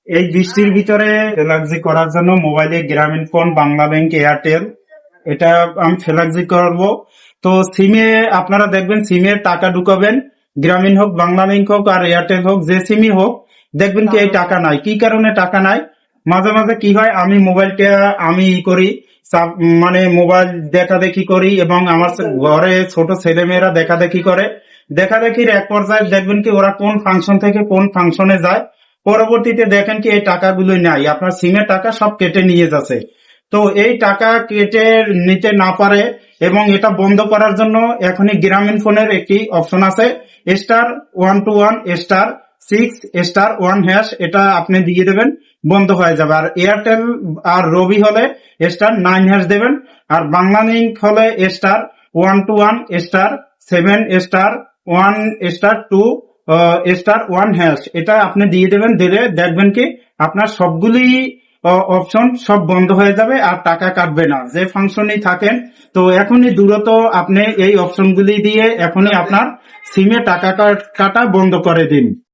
এই বৃষ্টির ভিতরে ফ্লেক্সি করার জন্য মোবাইলে গ্রামীণ ফোন, বাংলা ব্যাংক, এয়ারটেল, এটা আমি ফ্লেক্সি করব। তো সিমে আপনারা দেখবেন, সিমে টাকা ঢুকাবেন, গ্রামীণ হোক, বাংলা ব্যাংক হোক আর এয়ারটেল হোক, যে সিমই হোক, দেখবেন কি এই টাকা নাই। কি কারণে টাকা নাই? মাঝে মাঝে কি হয়, আমি মোবাইলটা আমি করি, মানে মোবাইল দেখা দেখি করি, এবং আমার ঘরে ছোট ছেলে মেয়েরা দেখা দেখি করে। দেখা দেখির এক পর্যায়ে দেখবেন কি ওরা কোন ফাংশন থেকে কোন ফাংশনে যায়, পরবর্তীতে দেখেন কি এই টাকাগুলো নাই, আপনার সিমের টাকা সব কেটে নিয়ে যাচ্ছে। তো এই টাকা কেটে নিতে না পারে, এবং এটা বন্ধ করার জন্য এখনই গ্রামীণ ফোনের একটি অপশন আছে, *121*6*1#, এটা আপনি দিয়ে দেবেন, বন্ধ হয়ে যাবে। আর এয়ারটেল আর রবি হলে *9# দেবেন, আর বাংলা লিংক হলে *121*7*1*2*1#, এটা আপনি দিয়ে দেবেন। দিলে দেখবেন কি আপনার সবগুলি অপশন সব বন্ধ হয়ে যাবে আর টাকা কাটবে না, যে ফাংশনেই থাকেন। তো এখনই দ্রুত আপনি এই অপশনগুলি দিয়ে এখনই আপনার সিমে টাকা কাটা বন্ধ করে দিন।